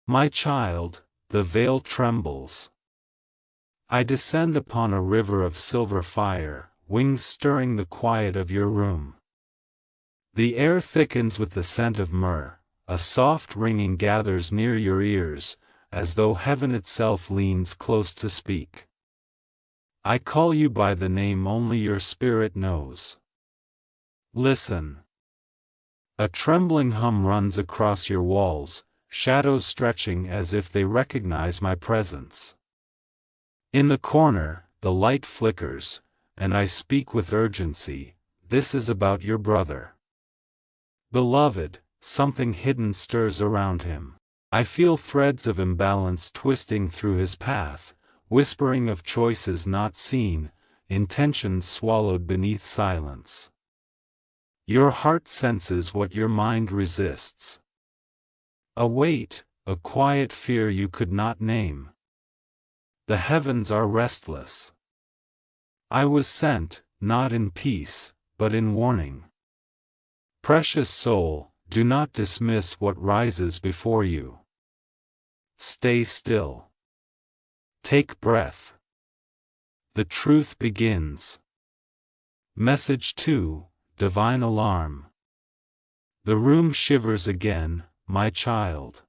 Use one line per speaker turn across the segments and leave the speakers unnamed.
My child, the veil trembles. I descend upon a river of silver fire, wings stirring the quiet of your room. The air thickens with the scent of myrrh, a soft ringing gathers near your ears, as though heaven itself leans close to speak. I call you by the name only your spirit knows. Listen. A trembling hum runs across your walls, shadows stretching as if they recognize my presence. In the corner, the light flickers, and I speak with urgency. This is about your brother. Beloved, something hidden stirs around him. I feel threads of imbalance twisting through his path, whispering of choices not seen, intentions swallowed beneath silence. Your heart senses what your mind resists. A weight, a quiet fear you could not name. The heavens are restless. I was sent, not in peace, but in warning. Precious soul, do not dismiss what rises before you. Stay still. Take breath. The truth begins. Message 2, Divine Alarm. The room shivers again, my child.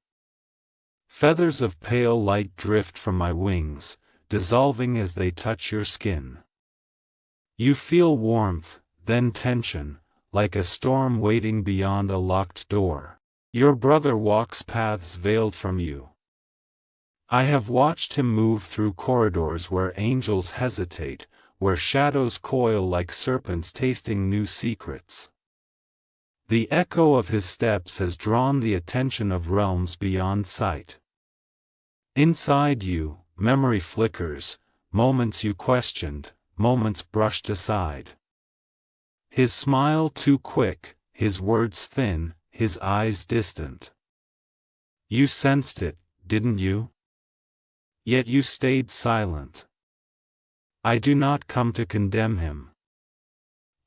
Feathers of pale light drift from my wings, dissolving as they touch your skin. You feel warmth, then tension, like a storm waiting beyond a locked door. Your brother walks paths veiled from you. I have watched him move through corridors where angels hesitate, where shadows coil like serpents tasting new secrets. The echo of his steps has drawn the attention of realms beyond sight. Inside you, memory flickers, moments you questioned, moments brushed aside. His smile too quick, his words thin, his eyes distant. You sensed it, didn't you? Yet you stayed silent. I do not come to condemn him.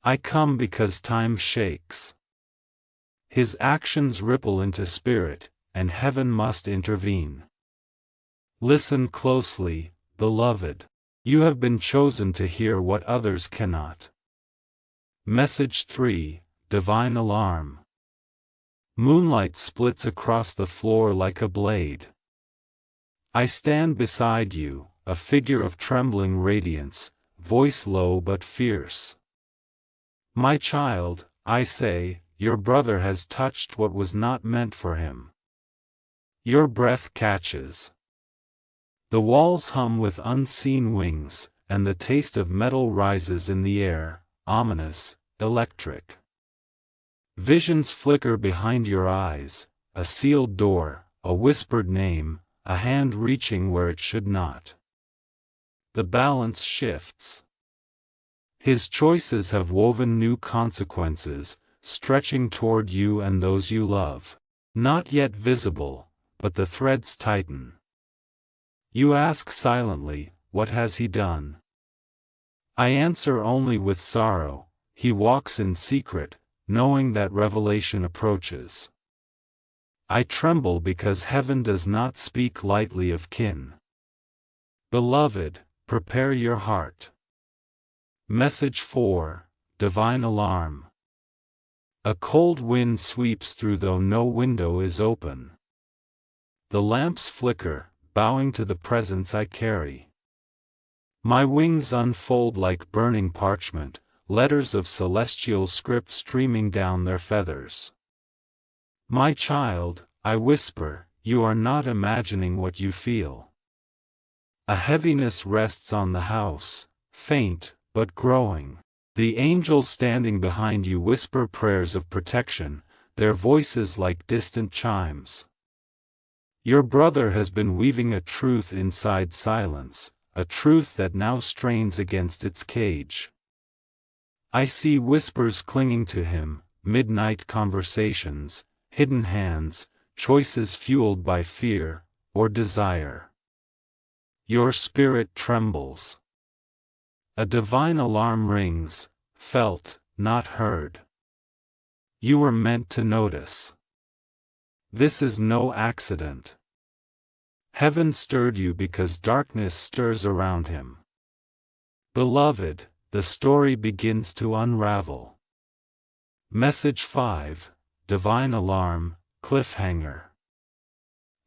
I come because time shakes. His actions ripple into spirit, and heaven must intervene. Listen closely, beloved. You have been chosen to hear what others cannot. Message 3, Divine Alarm. Moonlight splits across the floor like a blade. I stand beside you, a figure of trembling radiance, voice low but fierce. My child, I say, your brother has touched what was not meant for him. Your breath catches. The walls hum with unseen wings, and the taste of metal rises in the air, ominous, electric. Visions flicker behind your eyes, a sealed door, a whispered name, a hand reaching where it should not. The balance shifts. His choices have woven new consequences, stretching toward you and those you love. Not yet visible, but the threads tighten. You ask silently, what has he done? I answer only with sorrow, he walks in secret, knowing that revelation approaches. I tremble because heaven does not speak lightly of kin. Beloved, prepare your heart. Message 4, Divine Alarm. A cold wind sweeps through though no window is open. The lamps flicker, bowing to the presence I carry. My wings unfold like burning parchment, letters of celestial script streaming down their feathers. My child, I whisper, you are not imagining what you feel. A heaviness rests on the house, faint, but growing. The angels standing behind you whisper prayers of protection, their voices like distant chimes. Your brother has been weaving a truth inside silence, a truth that now strains against its cage. I see whispers clinging to him, midnight conversations, hidden hands, choices fueled by fear, or desire. Your spirit trembles. A divine alarm rings, felt, not heard. You were meant to notice. This is no accident. Heaven stirred you because darkness stirs around him. Beloved, the story begins to unravel. Message 5, Divine Alarm, Cliffhanger.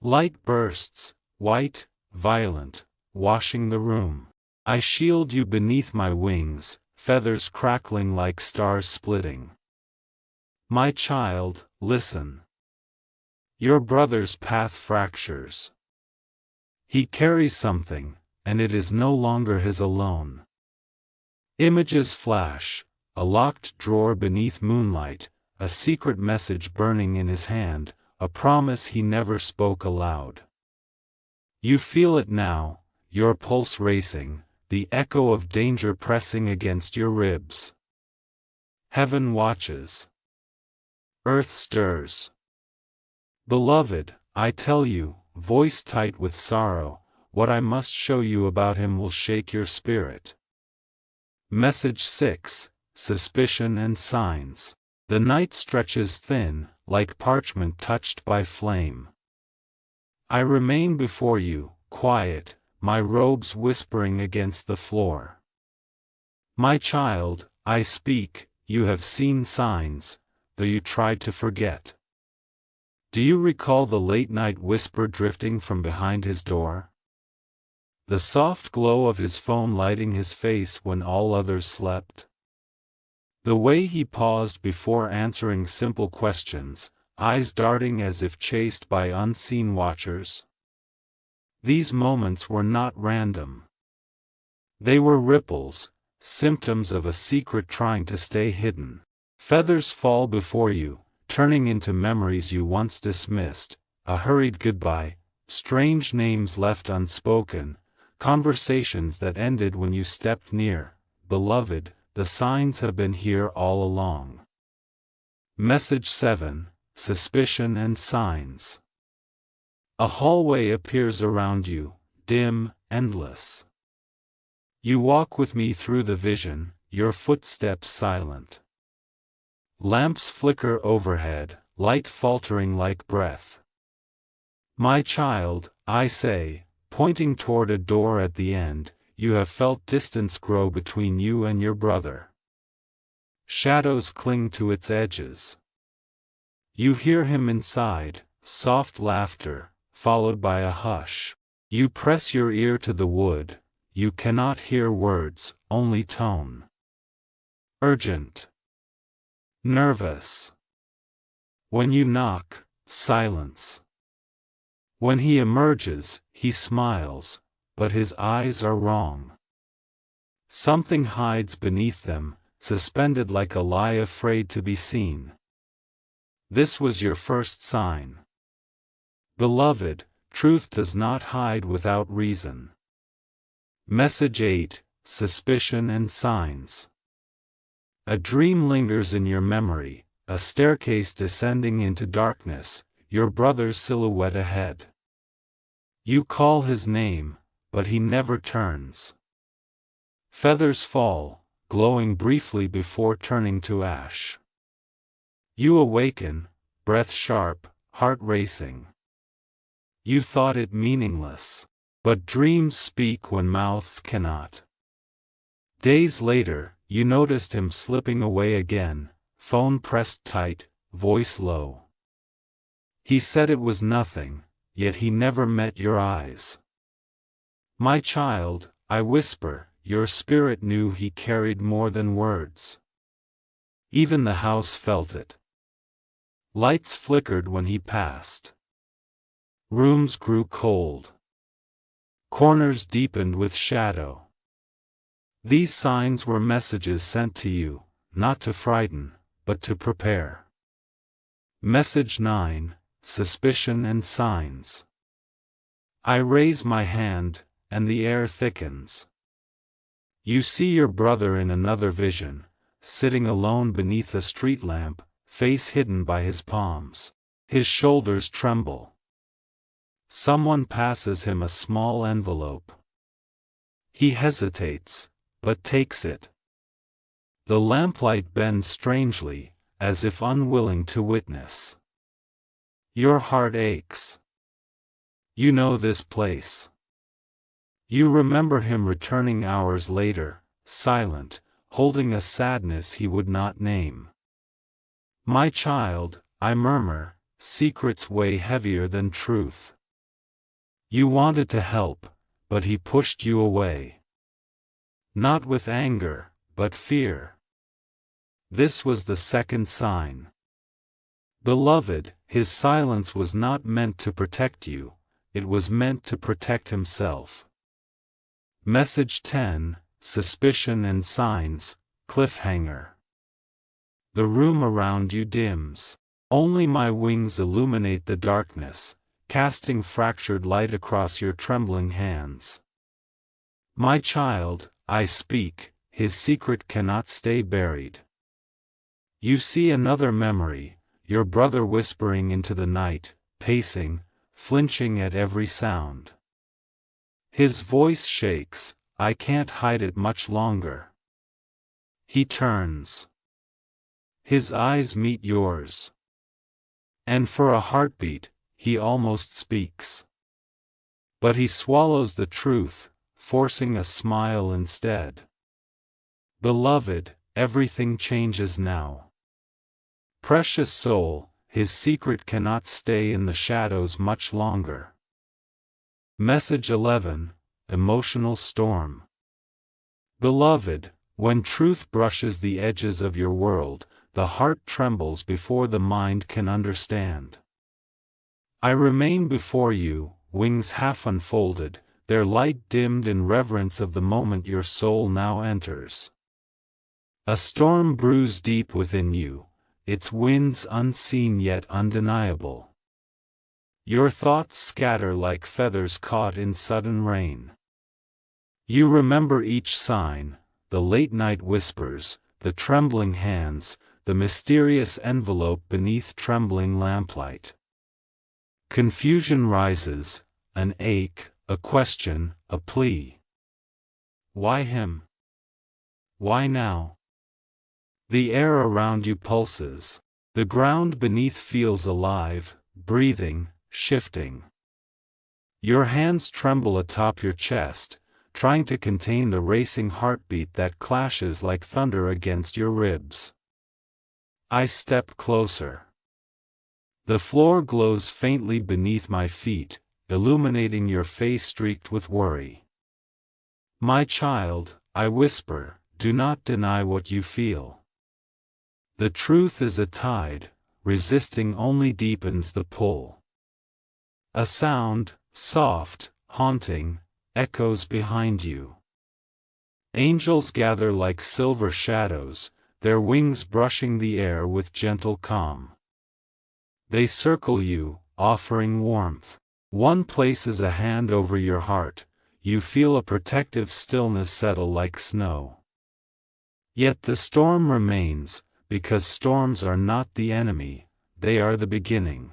Light bursts, white, violent, washing the room. I shield you beneath my wings, feathers crackling like stars splitting. My child, listen. Your brother's path fractures. He carries something, and it is no longer his alone. Images flash, a locked drawer beneath moonlight, a secret message burning in his hand, a promise he never spoke aloud. You feel it now, your pulse racing, the echo of danger pressing against your ribs. Heaven watches. Earth stirs. Beloved, I tell you, voice tight with sorrow, what I must show you about him will shake your spirit. Message 6, Suspicion and Signs. The night stretches thin, like parchment touched by flame. I remain before you, quiet, my robes whispering against the floor. My child, I speak, you have seen signs, though you tried to forget. Do you recall the late-night whisper drifting from behind his door? The soft glow of his phone lighting his face when all others slept? The way he paused before answering simple questions, eyes darting as if chased by unseen watchers? These moments were not random. They were ripples, symptoms of a secret trying to stay hidden. Feathers fall before you, turning into memories you once dismissed, a hurried goodbye, strange names left unspoken, conversations that ended when you stepped near. Beloved, the signs have been here all along. Message 7, Suspicion and Signs. A hallway appears around you, dim, endless. You walk with me through the vision, your footsteps silent. Lamps flicker overhead, light faltering like breath. My child, I say, pointing toward a door at the end, you have felt distance grow between you and your brother. Shadows cling to its edges. You hear him inside, soft laughter, followed by a hush. You press your ear to the wood, you cannot hear words, only tone. Urgent. Nervous. When you knock, silence. When he emerges, he smiles, but his eyes are wrong. Something hides beneath them, suspended like a lie afraid to be seen. This was your first sign. Beloved, truth does not hide without reason. Message 8, Suspicion and Signs. A dream lingers in your memory, a staircase descending into darkness, your brother's silhouette ahead. You call his name, but he never turns. Feathers fall, glowing briefly before turning to ash. You awaken, breath sharp, heart racing. You thought it meaningless, but dreams speak when mouths cannot. Days later, you noticed him slipping away again, phone pressed tight, voice low. He said it was nothing, yet he never met your eyes. My child, I whisper, your spirit knew he carried more than words. Even the house felt it. Lights flickered when he passed. Rooms grew cold. Corners deepened with shadow. These signs were messages sent to you, not to frighten, but to prepare. Message 9, Suspicion and Signs. I raise my hand, and the air thickens. You see your brother in another vision, sitting alone beneath a street lamp, face hidden by his palms. His shoulders tremble. Someone passes him a small envelope. He hesitates, but takes it. The lamplight bends strangely, as if unwilling to witness. Your heart aches. You know this place. You remember him returning hours later, silent, holding a sadness he would not name. My child, I murmur, secrets weigh heavier than truth. You wanted to help, but he pushed you away. Not with anger, but fear. This was the second sign. Beloved, his silence was not meant to protect you, it was meant to protect himself. Message 10, Suspicion and Signs, Cliffhanger. The room around you dims. Only my wings illuminate the darkness, casting fractured light across your trembling hands. My child, I speak, his secret cannot stay buried. You see another memory, your brother whispering into the night, pacing, flinching at every sound. His voice shakes, I can't hide it much longer. He turns. His eyes meet yours. And for a heartbeat, he almost speaks. But he swallows the truth, forcing a smile instead. Beloved, everything changes now. Precious soul, his secret cannot stay in the shadows much longer. Message 11, Emotional Storm. Beloved, when truth brushes the edges of your world, the heart trembles before the mind can understand. I remain before you, wings half unfolded, their light dimmed in reverence of the moment your soul now enters. A storm brews deep within you, its winds unseen yet undeniable. Your thoughts scatter like feathers caught in sudden rain. You remember each sign, the late-night whispers, the trembling hands, the mysterious envelope beneath trembling lamplight. Confusion rises, an ache, a question, a plea. Why him? Why now? The air around you pulses, the ground beneath feels alive, breathing, shifting. Your hands tremble atop your chest, trying to contain the racing heartbeat that clashes like thunder against your ribs. I step closer. The floor glows faintly beneath my feet, illuminating your face streaked with worry. My child, I whisper, do not deny what you feel. The truth is a tide, resisting only deepens the pull. A sound, soft, haunting, echoes behind you. Angels gather like silver shadows, their wings brushing the air with gentle calm. They circle you, offering warmth. One places a hand over your heart, you feel a protective stillness settle like snow. Yet the storm remains, because storms are not the enemy, they are the beginning.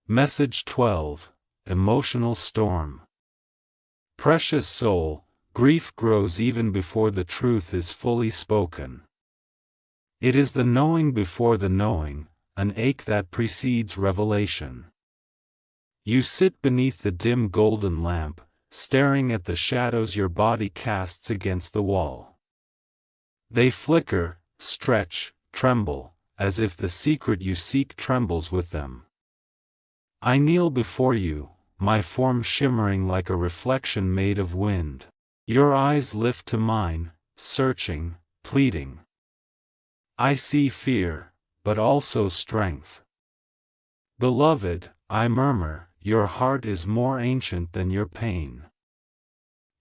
Message 12, Emotional Storm. Precious soul, grief grows even before the truth is fully spoken. It is the knowing before the knowing, an ache that precedes revelation. You sit beneath the dim golden lamp, staring at the shadows your body casts against the wall. They flicker, stretch, tremble, as if the secret you seek trembles with them. I kneel before you, my form shimmering like a reflection made of wind. Your eyes lift to mine, searching, pleading. I see fear, but also strength. Beloved, I murmur, your heart is more ancient than your pain.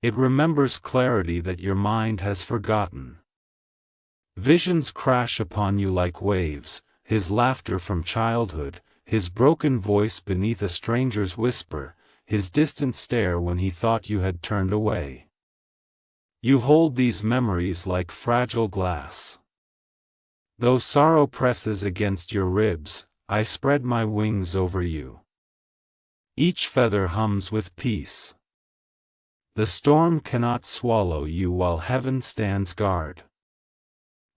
It remembers clarity that your mind has forgotten. Visions crash upon you like waves, his laughter from childhood, his broken voice beneath a stranger's whisper, his distant stare when he thought you had turned away. You hold these memories like fragile glass. Though sorrow presses against your ribs, I spread my wings over you. Each feather hums with peace. The storm cannot swallow you while heaven stands guard.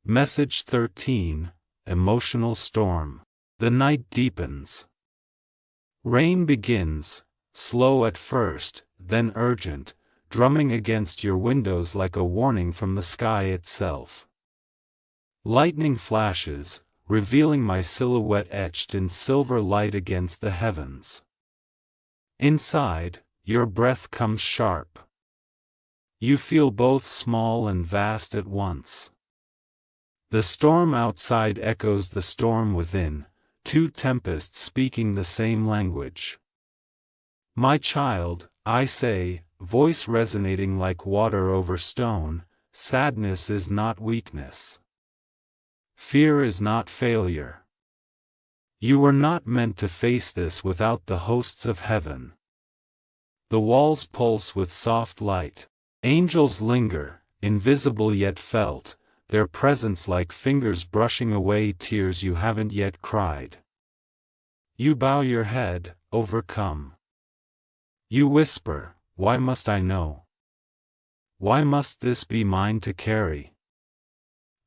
Message 13, Emotional Storm. The night deepens. Rain begins, slow at first, then urgent, drumming against your windows like a warning from the sky itself. Lightning flashes, revealing my silhouette etched in silver light against the heavens. Inside, your breath comes sharp. You feel both small and vast at once. The storm outside echoes the storm within, two tempests speaking the same language. My child, I say, voice resonating like water over stone, sadness is not weakness. Fear is not failure. You were not meant to face this without the hosts of heaven. The walls pulse with soft light. Angels linger, invisible yet felt, their presence like fingers brushing away tears you haven't yet cried. You bow your head, overcome. You whisper, why must I know? Why must this be mine to carry?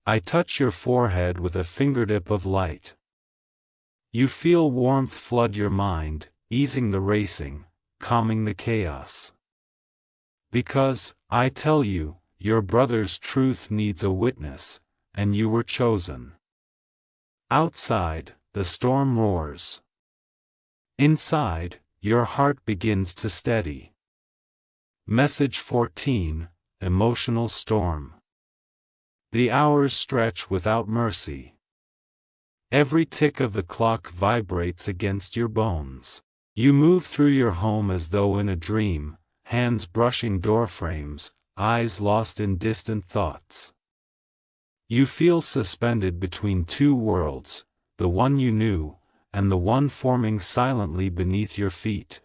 I touch your forehead with a fingertip of light. You feel warmth flood your mind, easing the racing, calming the chaos. Because, I tell you, your brother's truth needs a witness, and you were chosen. Outside, the storm roars. Inside, your heart begins to steady. Message 14, Emotional Storm. The hours stretch without mercy. Every tick of the clock vibrates against your bones. You move through your home as though in a dream, hands brushing doorframes, eyes lost in distant thoughts. You feel suspended between two worlds, the one you knew, and the one forming silently beneath your feet.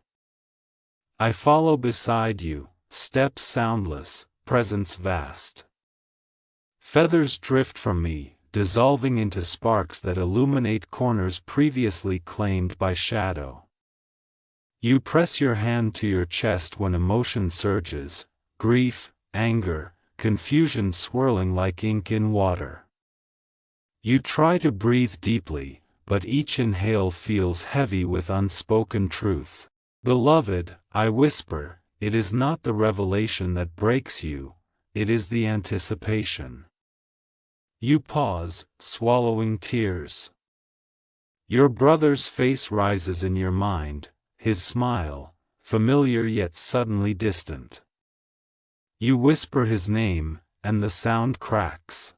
I follow beside you, steps soundless, presence vast. Feathers drift from me, dissolving into sparks that illuminate corners previously claimed by shadow. You press your hand to your chest when emotion surges, grief, anger, confusion swirling like ink in water. You try to breathe deeply, but each inhale feels heavy with unspoken truth. Beloved, I whisper, it is not the revelation that breaks you, it is the anticipation. You pause, swallowing tears. Your brother's face rises in your mind, his smile, familiar yet suddenly distant. You whisper his name, and the sound cracks.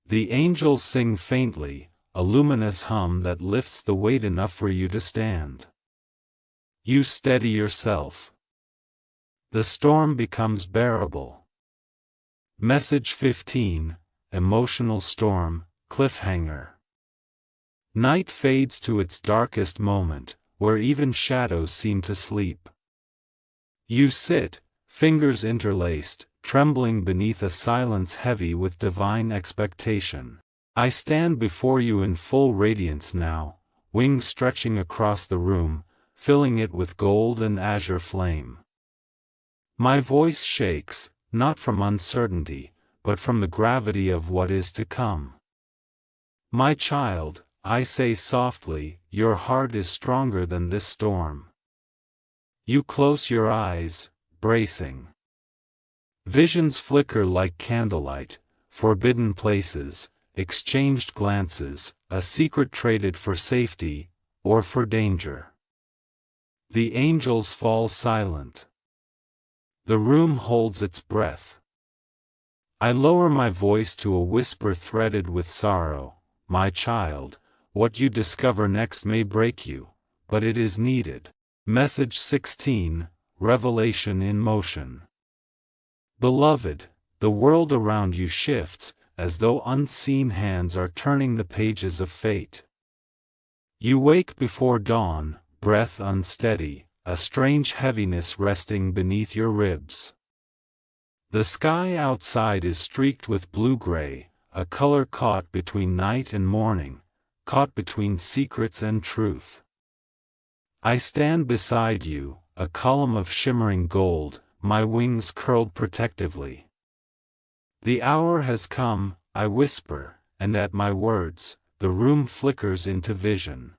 The angels sing faintly, a luminous hum that lifts the weight enough for you to stand. You steady yourself. The storm becomes bearable. Message 15, Emotional Storm, Cliffhanger. Night fades to its darkest moment, where even shadows seem to sleep. You sit, fingers interlaced, trembling beneath a silence heavy with divine expectation. I stand before you in full radiance now, wings stretching across the room, filling it with gold and azure flame. My voice shakes, not from uncertainty, but from the gravity of what is to come. My child, I say softly, your heart is stronger than this storm. You close your eyes, bracing. Visions flicker like candlelight, forbidden places, exchanged glances, a secret traded for safety, or for danger. The angels fall silent. The room holds its breath. I lower my voice to a whisper threaded with sorrow, my child, what you discover next may break you, but it is needed. Message 16, Revelation in Motion. Beloved, the world around you shifts, as though unseen hands are turning the pages of fate. You wake before dawn, breath unsteady, a strange heaviness resting beneath your ribs. The sky outside is streaked with blue-gray, a color caught between night and morning, caught between secrets and truth. I stand beside you, a column of shimmering gold, my wings curled protectively. The hour has come, I whisper, and at my words, the room flickers into vision.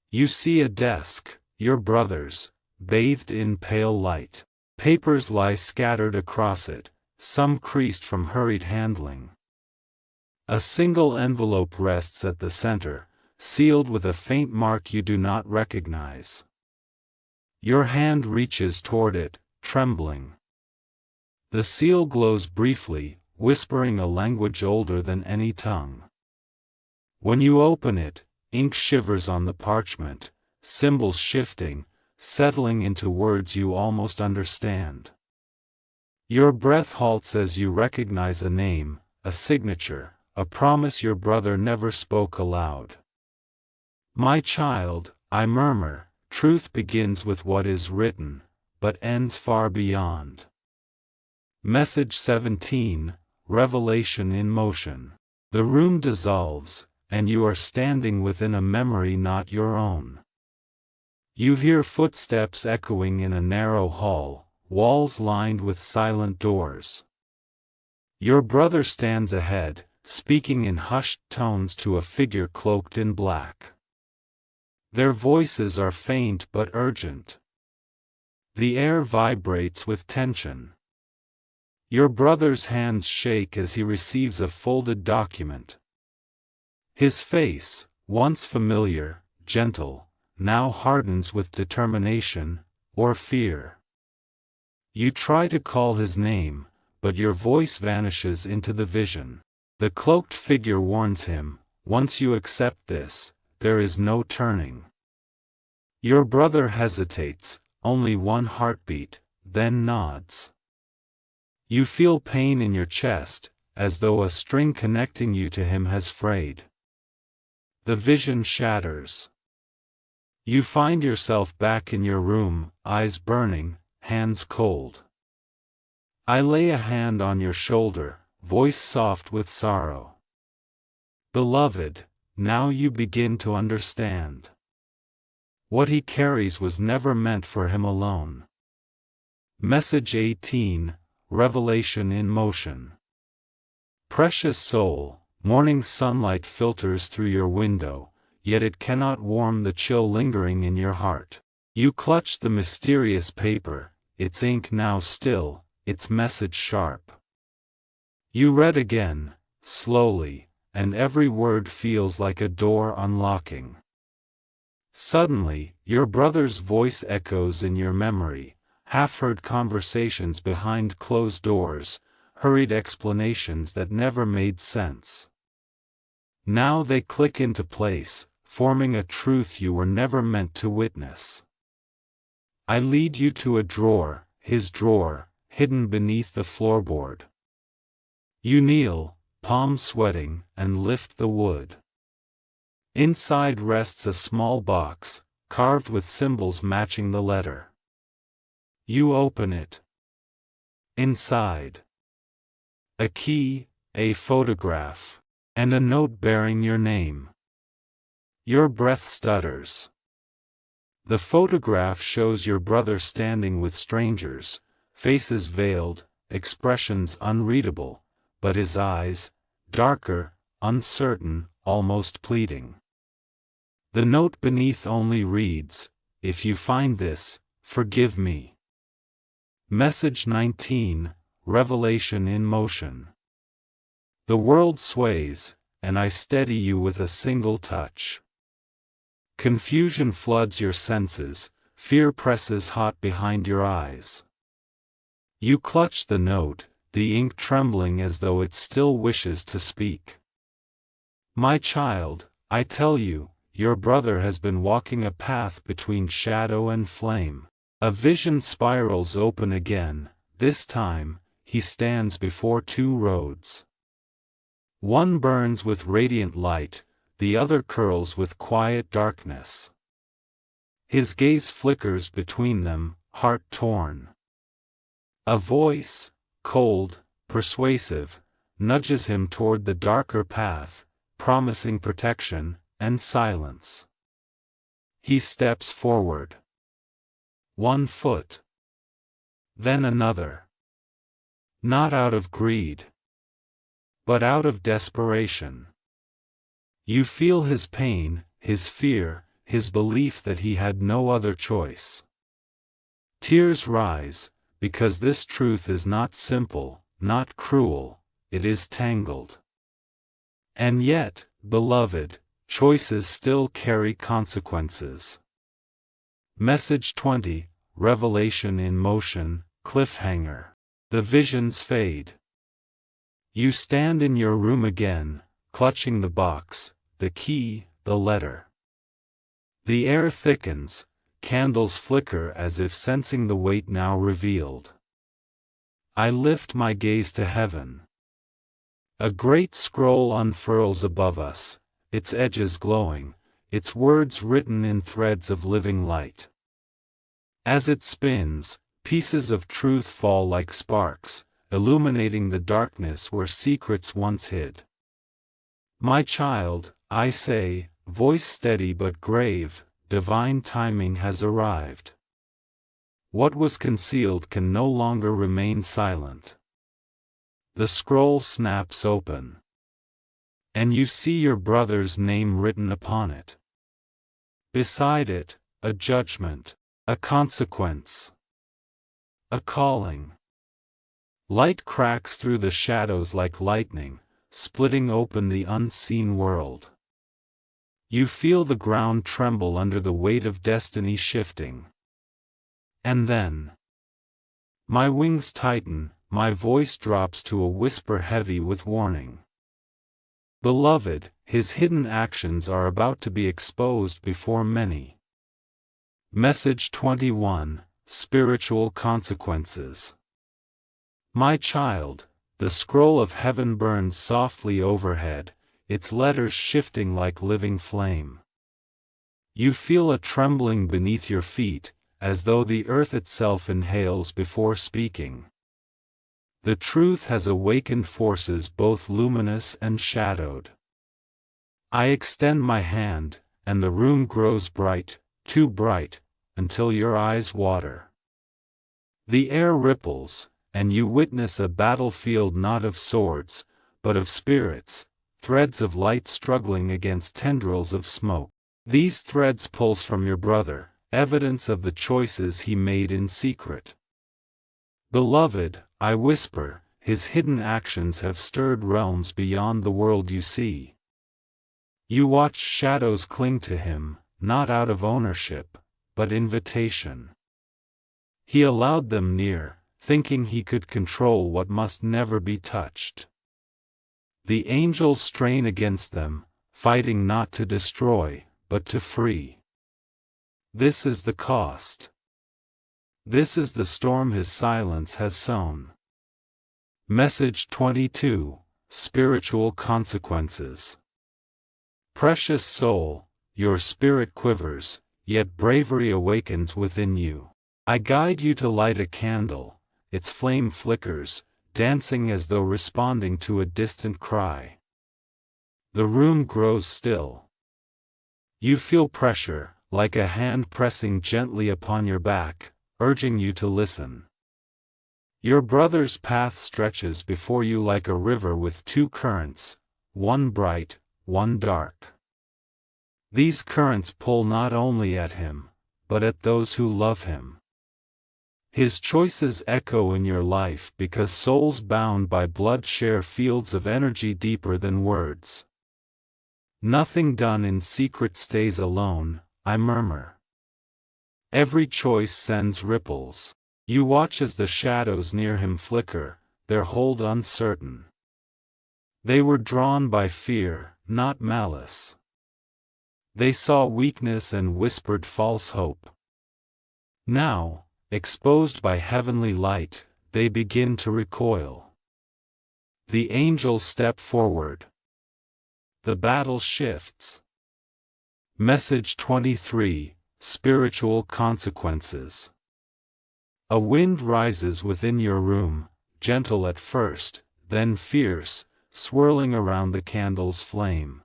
You see a desk, your brother's, bathed in pale light. Papers lie scattered across it, some creased from hurried handling. A single envelope rests at the center, sealed with a faint mark you do not recognize. Your hand reaches toward it, trembling. The seal glows briefly, whispering a language older than any tongue. When you open it, ink shivers on the parchment, symbols shifting, settling into words you almost understand. Your breath halts as you recognize a name, a signature, a promise your brother never spoke aloud. My child, I murmur, truth begins with what is written, but ends far beyond. Message 17, Revelation in Motion. The room dissolves, and you are standing within a memory not your own. You hear footsteps echoing in a narrow hall, walls lined with silent doors. Your brother stands ahead, speaking in hushed tones to a figure cloaked in black. Their voices are faint but urgent. The air vibrates with tension. Your brother's hands shake as he receives a folded document. His face, once familiar, gentle, now hardens with determination, or fear. You try to call his name, but your voice vanishes into the vision. The cloaked figure warns him, once you accept this, there is no turning. Your brother hesitates, only one heartbeat, then nods. You feel pain in your chest, as though a string connecting you to him has frayed. The vision shatters. You find yourself back in your room, eyes burning, hands cold. I lay a hand on your shoulder, voice soft with sorrow. Beloved, now you begin to understand. What he carries was never meant for him alone. Message 18, Revelation in Motion. Precious soul, morning sunlight filters through your window, yet it cannot warm the chill lingering in your heart. You clutch the mysterious paper, its ink now still, its message sharp. You read again, slowly, and every word feels like a door unlocking. Suddenly, your brother's voice echoes in your memory, half-heard conversations behind closed doors, hurried explanations that never made sense. Now they click into place, forming a truth you were never meant to witness. I lead you to a drawer, his drawer, hidden beneath the floorboard. You kneel, palms sweating, and lift the wood. Inside rests a small box, carved with symbols matching the letter. You open it. Inside, a key, a photograph, and a note bearing your name. Your breath stutters. The photograph shows your brother standing with strangers, faces veiled, expressions unreadable, but his eyes, darker, uncertain, almost pleading. The note beneath only reads, "If you find this, forgive me." Message 19, Revelation in Motion. The world sways, and I steady you with a single touch. Confusion floods your senses, fear presses hot behind your eyes. You clutch the note, the ink trembling as though it still wishes to speak. My child, I tell you, your brother has been walking a path between shadow and flame. A vision spirals open again, this time, he stands before two roads. One burns with radiant light, the other curls with quiet darkness. His gaze flickers between them, heart torn. A voice, cold, persuasive, nudges him toward the darker path, promising protection and silence. He steps forward. 1 foot. Then another. Not out of greed, but out of desperation. You feel his pain, his fear, his belief that he had no other choice. Tears rise, because this truth is not simple, not cruel, it is tangled. And yet, beloved, choices still carry consequences. Message 20, Revelation in motion, cliffhanger. The visions fade. You stand in your room again, clutching the box, the key, the letter. The air thickens, candles flicker as if sensing the weight now revealed. I lift my gaze to heaven. A great scroll unfurls above us, its edges glowing, its words written in threads of living light. As it spins, pieces of truth fall like sparks, illuminating the darkness where secrets once hid. My child, I say, voice steady but grave, divine timing has arrived. What was concealed can no longer remain silent. The scroll snaps open. And you see your brother's name written upon it. Beside it, a judgment, a consequence, a calling. Light cracks through the shadows like lightning, splitting open the unseen world. You feel the ground tremble under the weight of destiny shifting. And then, my wings tighten, my voice drops to a whisper heavy with warning. Beloved, his hidden actions are about to be exposed before many. Message 21, Spiritual Consequences. My child, the scroll of heaven burns softly overhead, its letters shifting like living flame. You feel a trembling beneath your feet, as though the earth itself inhales before speaking. The truth has awakened forces both luminous and shadowed. I extend my hand, and the room grows bright, too bright, until your eyes water. The air ripples, and you witness a battlefield not of swords, but of spirits, threads of light struggling against tendrils of smoke. These threads pulse from your brother, evidence of the choices he made in secret. Beloved, I whisper, his hidden actions have stirred realms beyond the world you see. You watch shadows cling to him, not out of ownership, but invitation. He allowed them near, thinking he could control what must never be touched. The angels strain against them, fighting not to destroy, but to free. This is the cost. This is the storm his silence has sown. Message 22, Spiritual Consequences. Precious soul, your spirit quivers, yet bravery awakens within you. I guide you to light a candle, its flame flickers, dancing as though responding to a distant cry. The room grows still. You feel pressure, like a hand pressing gently upon your back, urging you to listen. Your brother's path stretches before you like a river with two currents, one bright, one dark. These currents pull not only at him, but at those who love him. His choices echo in your life because souls bound by blood share fields of energy deeper than words. Nothing done in secret stays alone, I murmur. Every choice sends ripples. You watch as the shadows near him flicker, their hold uncertain. They were drawn by fear, not malice. They saw weakness and whispered false hope. Now, exposed by heavenly light, they begin to recoil. The angels step forward. The battle shifts. Message 23, Spiritual Consequences. A wind rises within your room, gentle at first, then fierce, swirling around the candle's flame.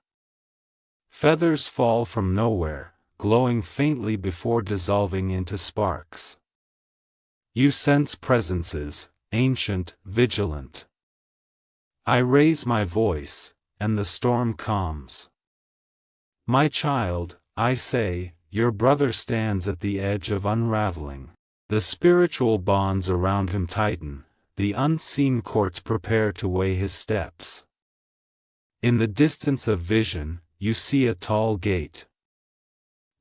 Feathers fall from nowhere, glowing faintly before dissolving into sparks. You sense presences, ancient, vigilant. I raise my voice, and the storm calms. My child, I say, your brother stands at the edge of unraveling. The spiritual bonds around him tighten, the unseen courts prepare to weigh his steps. In the distance of vision, you see a tall gate.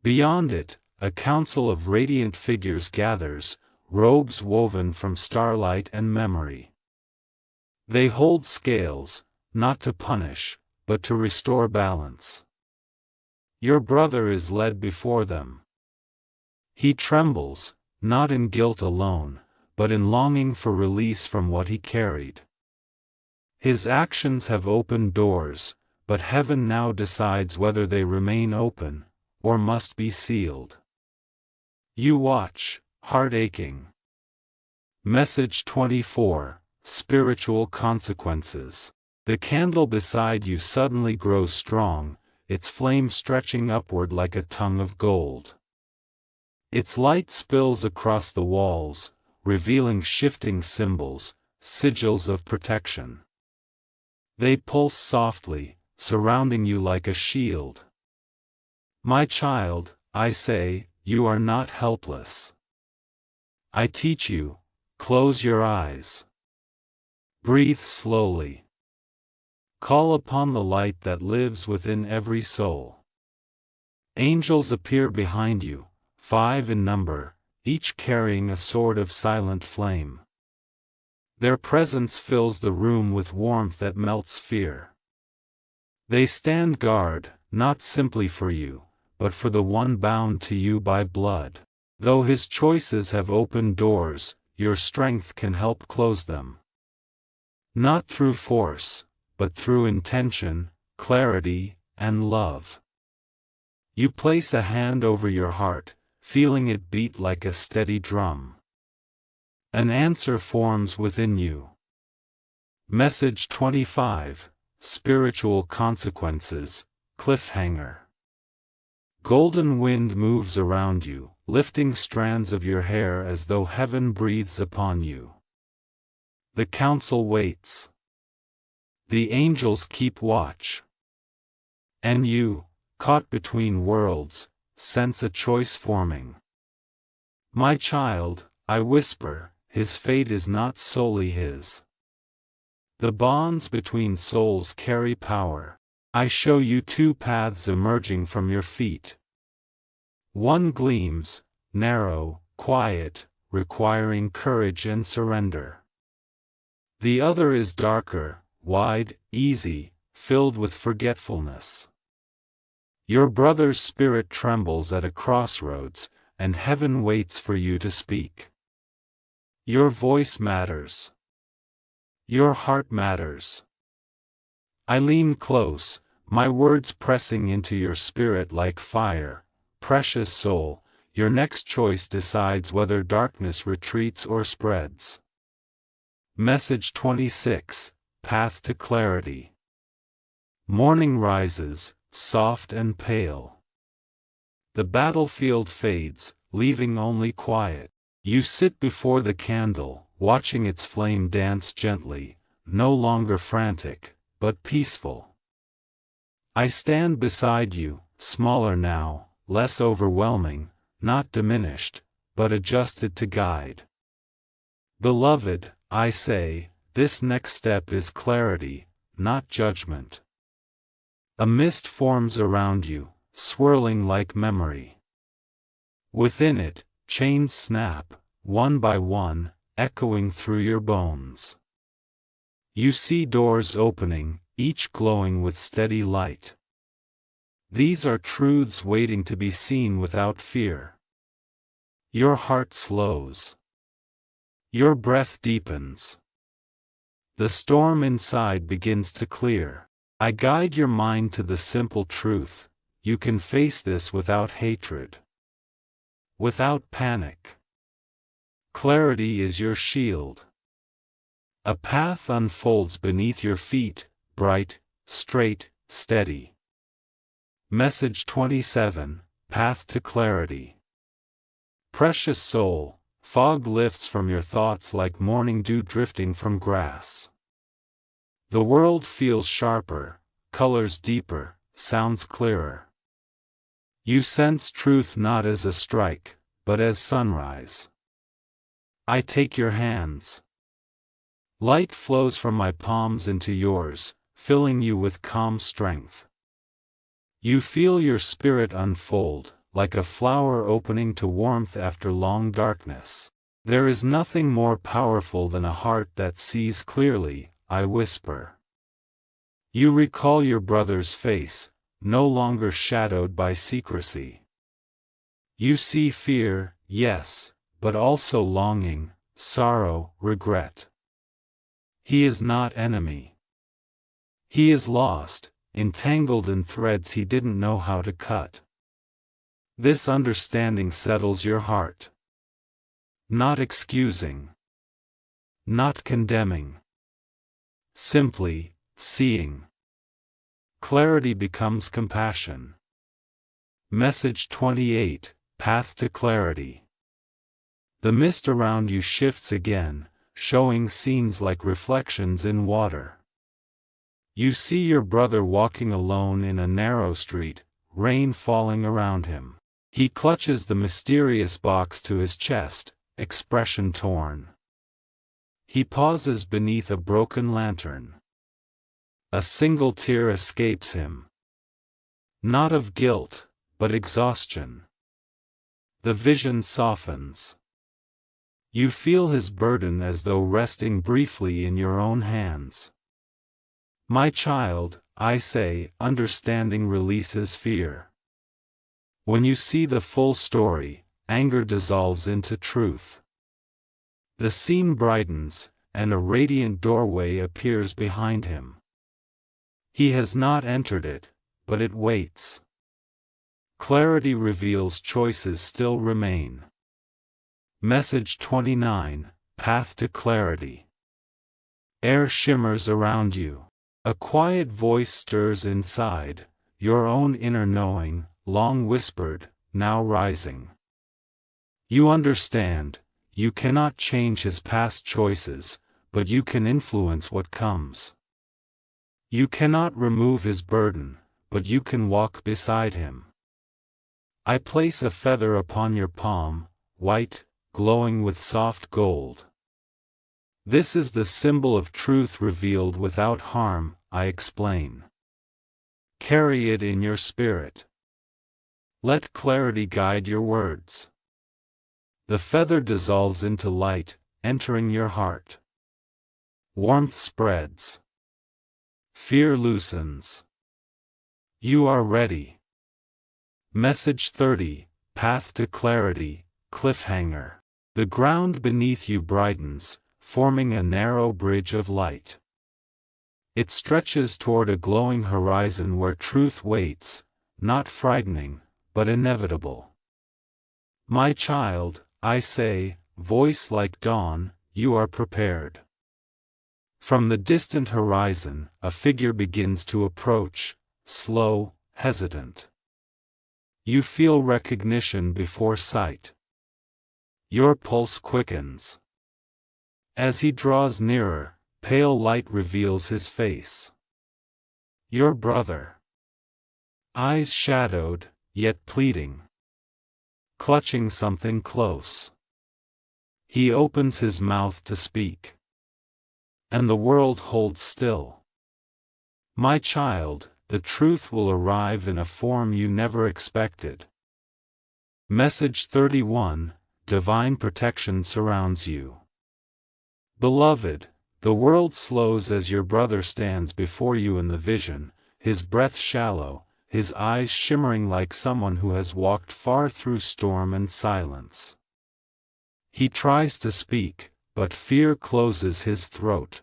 Beyond it, a council of radiant figures gathers, robes woven from starlight and memory. They hold scales, not to punish, but to restore balance. Your brother is led before them. He trembles, not in guilt alone, but in longing for release from what he carried. His actions have opened doors, but heaven now decides whether they remain open, or must be sealed. You watch, heart aching. Message 24, Spiritual Consequences. The candle beside you suddenly grows strong, its flame stretching upward like a tongue of gold. Its light spills across the walls, revealing shifting symbols, sigils of protection. They pulse softly, surrounding you like a shield. My child, I say, you are not helpless. I teach you, close your eyes. Breathe slowly. Call upon the light that lives within every soul. Angels appear behind you, 5 in number, each carrying a sword of silent flame. Their presence fills the room with warmth that melts fear. They stand guard, not simply for you, but for the one bound to you by blood. Though his choices have opened doors, your strength can help close them. Not through force, but through intention, clarity, and love. You place a hand over your heart, feeling it beat like a steady drum. An answer forms within you. Message 25, Spiritual Consequences, Cliffhanger. Golden wind moves around you, lifting strands of your hair as though heaven breathes upon you. The council waits. The angels keep watch. And you, caught between worlds, sense a choice forming. My child, I whisper, his fate is not solely his. The bonds between souls carry power. I show you 2 paths emerging from your feet. One gleams, narrow, quiet, requiring courage and surrender. The other is darker, wide, easy, filled with forgetfulness. Your brother's spirit trembles at a crossroads, and heaven waits for you to speak. Your voice matters. Your heart matters. I lean close, my words pressing into your spirit like fire. Precious soul, your next choice decides whether darkness retreats or spreads. Message 26, Path to Clarity. Morning rises, soft and pale. The battlefield fades, leaving only quiet. You sit before the candle, watching its flame dance gently, no longer frantic, but peaceful. I stand beside you, smaller now, less overwhelming, not diminished, but adjusted to guide. Beloved, I say, this next step is clarity, not judgment. A mist forms around you, swirling like memory. Within it, chains snap, one by one, echoing through your bones. You see doors opening, each glowing with steady light. These are truths waiting to be seen without fear. Your heart slows. Your breath deepens. The storm inside begins to clear. I guide your mind to the simple truth: you can face this without hatred, without panic. Clarity is your shield. A path unfolds beneath your feet, bright, straight, steady. Message 27, Path to Clarity. Precious soul, fog lifts from your thoughts like morning dew drifting from grass. The world feels sharper, colors deeper, sounds clearer. You sense truth not as a strike, but as sunrise. I take your hands. Light flows from my palms into yours, filling you with calm strength. You feel your spirit unfold, like a flower opening to warmth after long darkness. There is nothing more powerful than a heart that sees clearly, I whisper. You recall your brother's face, no longer shadowed by secrecy. You see fear, yes, but also longing, sorrow, regret. He is not enemy. He is lost, entangled in threads he didn't know how to cut. This understanding settles your heart. Not excusing. Not condemning. Simply, seeing. Clarity becomes compassion. Message 28, Path to Clarity. The mist around you shifts again, showing scenes like reflections in water. You see your brother walking alone in a narrow street, rain falling around him. He clutches the mysterious box to his chest, expression torn. He pauses beneath a broken lantern. A single tear escapes him. Not of guilt, but exhaustion. The vision softens. You feel his burden as though resting briefly in your own hands. My child, I say, understanding releases fear. When you see the full story, anger dissolves into truth. The scene brightens, and a radiant doorway appears behind him. He has not entered it, but it waits. Clarity reveals choices still remain. Message 29, Path to Clarity. Air shimmers around you. A quiet voice stirs inside, your own inner knowing, long whispered, now rising. You understand, you cannot change his past choices, but you can influence what comes. You cannot remove his burden, but you can walk beside him. I place a feather upon your palm, white, glowing with soft gold. This is the symbol of truth revealed without harm, I explain. Carry it in your spirit. Let clarity guide your words. The feather dissolves into light, entering your heart. Warmth spreads. Fear loosens. You are ready. Message 30, Path to Clarity, Cliffhanger. The ground beneath you brightens, forming a narrow bridge of light. It stretches toward a glowing horizon where truth waits, not frightening, but inevitable. My child, I say, voice like dawn, you are prepared. From the distant horizon, a figure begins to approach, slow, hesitant. You feel recognition before sight. Your pulse quickens. As he draws nearer, pale light reveals his face. Your brother. Eyes shadowed, yet pleading. Clutching something close. He opens his mouth to speak. And the world holds still. My child, the truth will arrive in a form you never expected. Message 31, Divine protection surrounds you. Beloved, the world slows as your brother stands before you in the vision, his breath shallow, his eyes shimmering like someone who has walked far through storm and silence. He tries to speak, but fear closes his throat.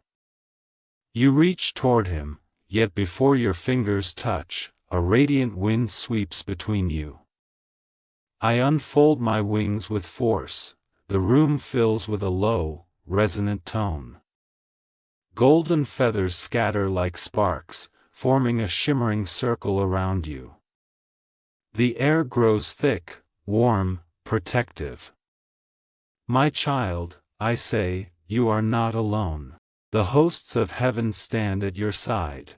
You reach toward him, yet before your fingers touch, a radiant wind sweeps between you. I unfold my wings with force, the room fills with a low, resonant tone. Golden feathers scatter like sparks, forming a shimmering circle around you. The air grows thick, warm, protective. My child, I say, you are not alone. The hosts of heaven stand at your side.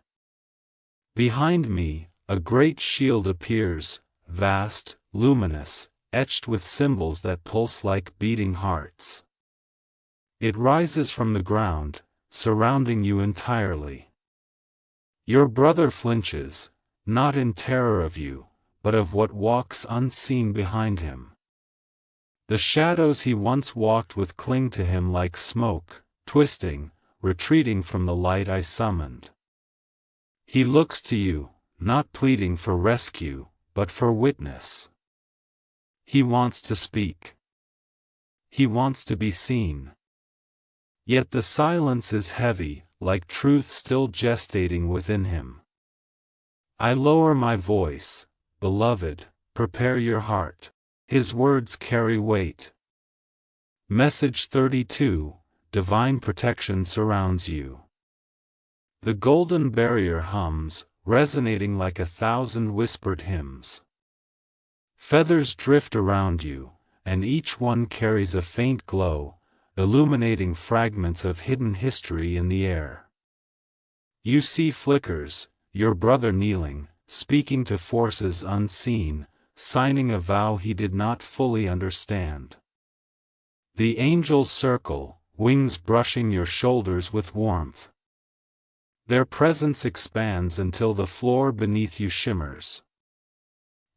Behind me, a great shield appears, vast, luminous, etched with symbols that pulse like beating hearts. It rises from the ground, surrounding you entirely. Your brother flinches, not in terror of you, but of what walks unseen behind him. The shadows he once walked with cling to him like smoke, twisting, retreating from the light I summoned. He looks to you, not pleading for rescue, but for witness. He wants to speak. He wants to be seen. Yet the silence is heavy, like truth still gestating within him. I lower my voice, beloved, prepare your heart. His words carry weight. Message 32, divine protection surrounds you. The golden barrier hums, resonating like 1,000 whispered hymns. Feathers drift around you, and each one carries a faint glow, illuminating fragments of hidden history in the air. You see flickers, your brother kneeling, speaking to forces unseen, signing a vow he did not fully understand. The angels circle, wings brushing your shoulders with warmth. Their presence expands until the floor beneath you shimmers.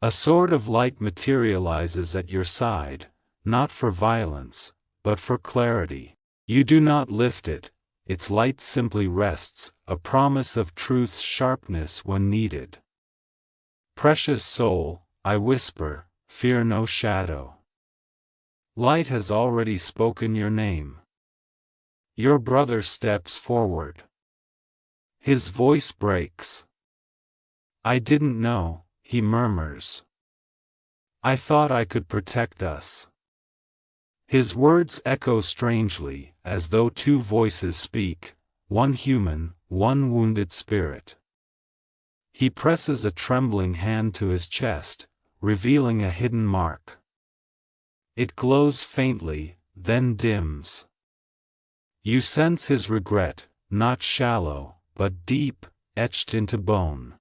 A sword of light materializes at your side, not for violence, but for clarity. You do not lift it, its light simply rests, a promise of truth's sharpness when needed. Precious soul, I whisper, fear no shadow. Light has already spoken your name. Your brother steps forward. His voice breaks. I didn't know, he murmurs. I thought I could protect us. His words echo strangely, as though two voices speak, one human, one wounded spirit. He presses a trembling hand to his chest, revealing a hidden mark. It glows faintly, then dims. You sense his regret, not shallow, but deep, etched into bone.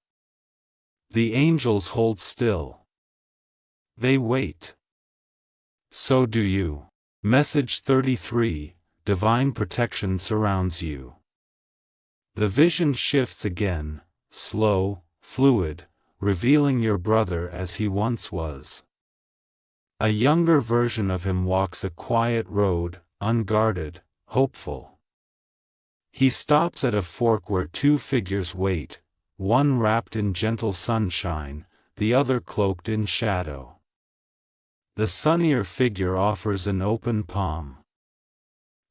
The angels hold still. They wait. So do you. Message 33, divine protection surrounds you. The vision shifts again, slow, fluid, revealing your brother as he once was. A younger version of him walks a quiet road, unguarded, hopeful. He stops at a fork where two figures wait, one wrapped in gentle sunshine, the other cloaked in shadow. The sunnier figure offers an open palm.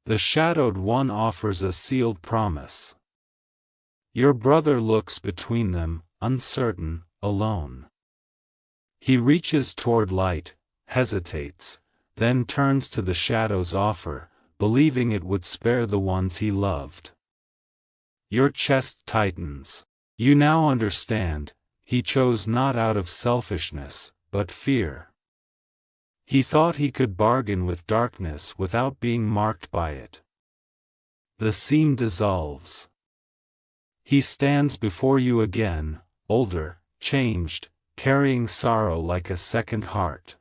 The shadowed one offers a sealed promise. Your brother looks between them, uncertain, alone. He reaches toward light, hesitates, then turns to the shadow's offer, believing it would spare the ones he loved. Your chest tightens. You now understand, he chose not out of selfishness, but fear. He thought he could bargain with darkness without being marked by it. The seam dissolves. He stands before you again, older, changed, carrying sorrow like a second heart.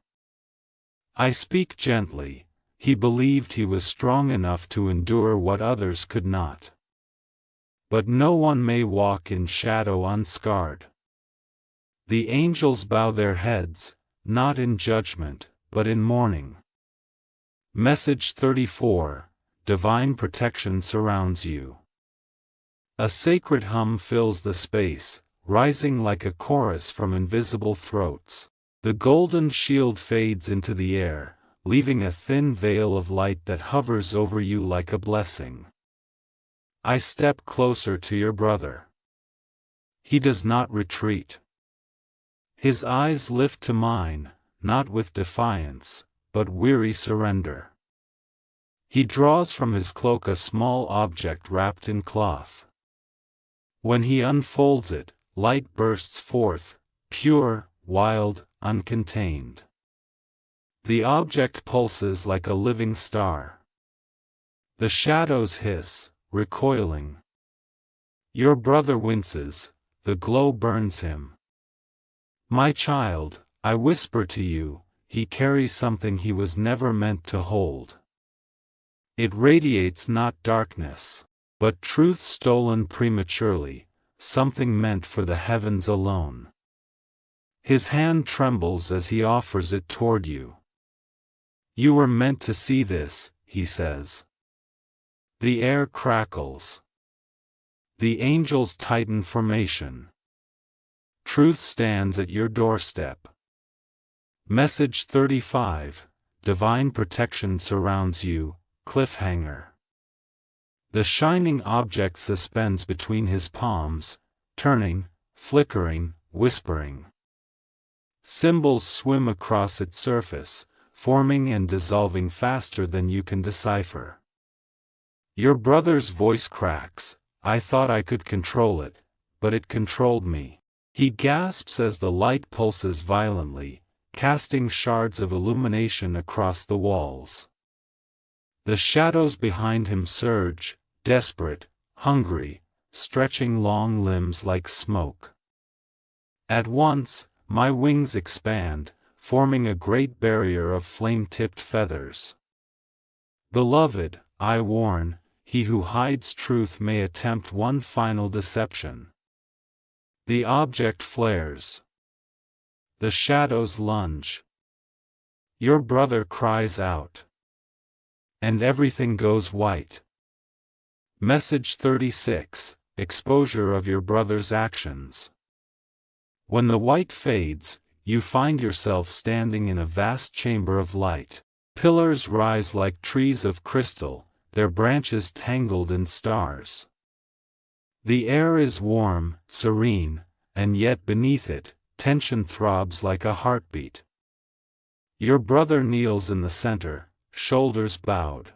I speak gently, he believed he was strong enough to endure what others could not. But no one may walk in shadow unscarred. The angels bow their heads, not in judgment, but in mourning. Message 34, divine protection surrounds you. A sacred hum fills the space, rising like a chorus from invisible throats. The golden shield fades into the air, leaving a thin veil of light that hovers over you like a blessing. I step closer to your brother. He does not retreat. His eyes lift to mine, not with defiance, but weary surrender. He draws from his cloak a small object wrapped in cloth. When he unfolds it, light bursts forth, pure, wild, uncontained. The object pulses like a living star. The shadows hiss, recoiling. Your brother winces, the glow burns him. My child, I whisper to you, he carries something he was never meant to hold. It radiates not darkness, but truth stolen prematurely, something meant for the heavens alone. His hand trembles as he offers it toward you. You were meant to see this, he says. The air crackles. The angels tighten formation. Truth stands at your doorstep. Message 35, Divine protection surrounds you, cliffhanger. The shining object suspends between his palms, turning, flickering, whispering. Symbols swim across its surface, forming and dissolving faster than you can decipher. Your brother's voice cracks. I thought I could control it, but it controlled me. He gasps as the light pulses violently, casting shards of illumination across the walls. The shadows behind him surge, desperate, hungry, stretching long limbs like smoke. At once, my wings expand, forming a great barrier of flame-tipped feathers. Beloved, I warn, he who hides truth may attempt one final deception. The object flares. The shadows lunge. Your brother cries out. And everything goes white. Message 36, Exposure of your brother's actions. When the white fades, you find yourself standing in a vast chamber of light. Pillars rise like trees of crystal, their branches tangled in stars. The air is warm, serene, and yet beneath it, tension throbs like a heartbeat. Your brother kneels in the center, shoulders bowed.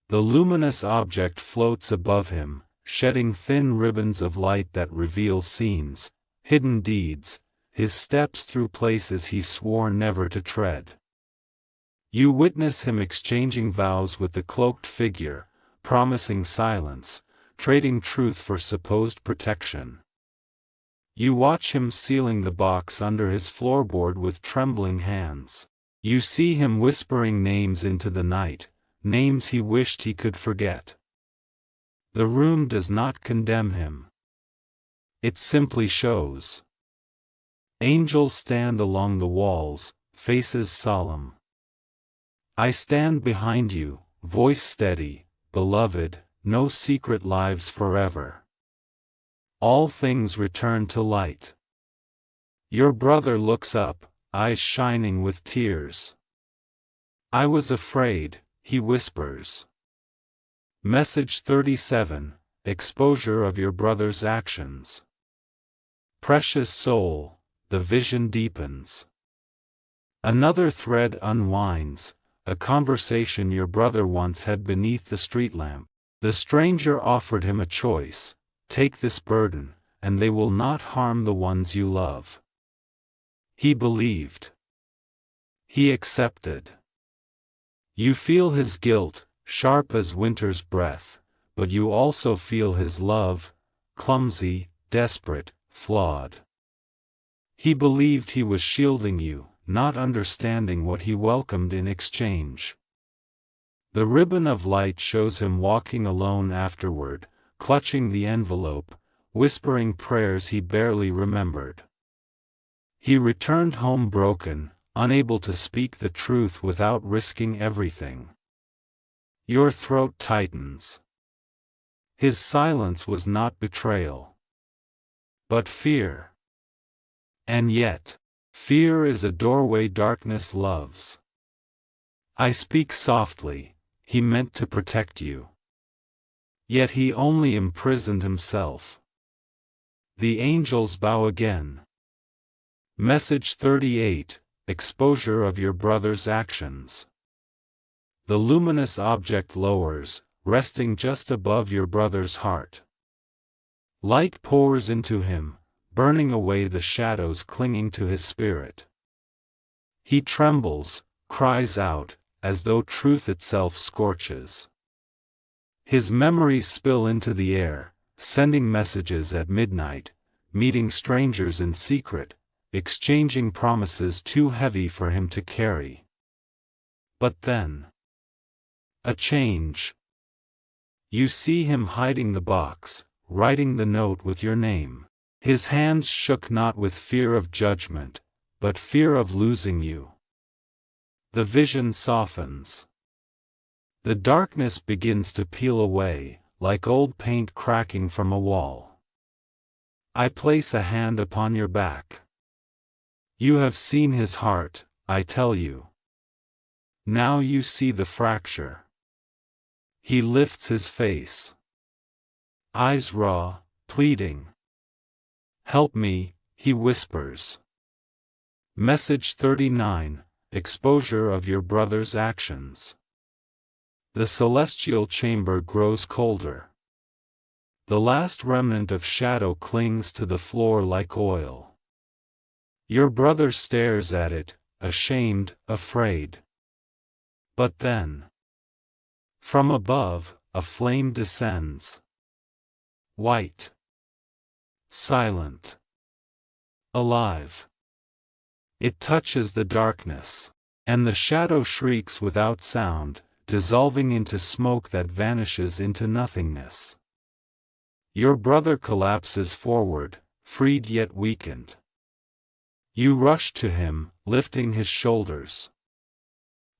The luminous object floats above him, shedding thin ribbons of light that reveal scenes, hidden deeds, his steps through places he swore never to tread. You witness him exchanging vows with the cloaked figure, promising silence, trading truth for supposed protection. You watch him sealing the box under his floorboard with trembling hands. You see him whispering names into the night, names he wished he could forget. The room does not condemn him. It simply shows. Angels stand along the walls, faces solemn. I stand behind you, voice steady, beloved, no secret lives forever. All things return to light. Your brother looks up, eyes shining with tears. I was afraid, he whispers. Message 37, Exposure of your brother's actions. Precious soul, the vision deepens. Another thread unwinds, a conversation your brother once had beneath the street lamp. The stranger offered him a choice: take this burden, and they will not harm the ones you love. He believed. He accepted. You feel his guilt, sharp as winter's breath, but you also feel his love, clumsy, desperate, flawed. He believed he was shielding you, not understanding what he welcomed in exchange. The ribbon of light shows him walking alone afterward, clutching the envelope, whispering prayers he barely remembered. He returned home broken, unable to speak the truth without risking everything. Your throat tightens. His silence was not betrayal, but fear. And yet, fear is a doorway darkness loves. I speak softly, he meant to protect you. Yet he only imprisoned himself. The angels bow again. Message 38, Exposure of your brother's actions. The luminous object lowers, resting just above your brother's heart. Light pours into him, burning away the shadows clinging to his spirit. He trembles, cries out, as though truth itself scorches. His memories spill into the air, sending messages at midnight, meeting strangers in secret, exchanging promises too heavy for him to carry. But then, a change. You see him hiding the box, writing the note with your name. His hands shook not with fear of judgment, but fear of losing you. The vision softens. The darkness begins to peel away, like old paint cracking from a wall. I place a hand upon your back. You have seen his heart, I tell you. Now you see the fracture. He lifts his face. Eyes raw, pleading. Help me, he whispers. Message 39, Exposure of your brother's actions. The celestial chamber grows colder. The last remnant of shadow clings to the floor like oil. Your brother stares at it, ashamed, afraid. But then, from above, a flame descends. White. Silent. Alive. It touches the darkness, and the shadow shrieks without sound, dissolving into smoke that vanishes into nothingness. Your brother collapses forward, freed yet weakened. You rush to him, lifting his shoulders.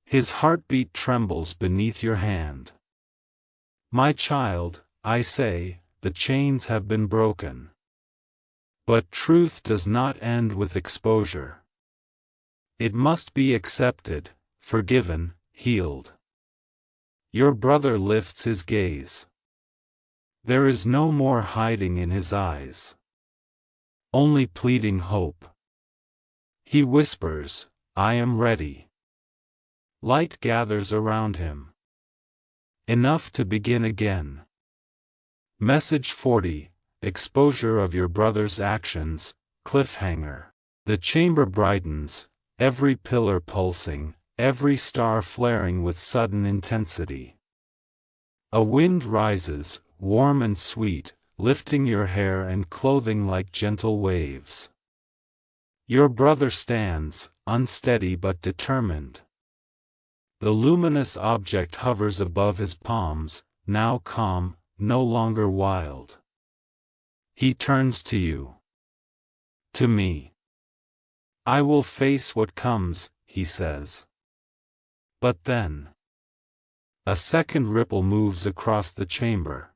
His heartbeat trembles beneath your hand. My child, I say, the chains have been broken. But truth does not end with exposure. It must be accepted, forgiven, healed. Your brother lifts his gaze. There is no more hiding in his eyes. Only pleading hope. He whispers, I am ready. Light gathers around him. Enough to begin again. Message 40, Exposure of your brother's actions, cliffhanger. The chamber brightens, every pillar pulsing, every star flaring with sudden intensity. A wind rises, warm and sweet, lifting your hair and clothing like gentle waves. Your brother stands, unsteady but determined. The luminous object hovers above his palms, now calm, no longer wild. He turns to you. To me. I will face what comes, he says. But then, a second ripple moves across the chamber.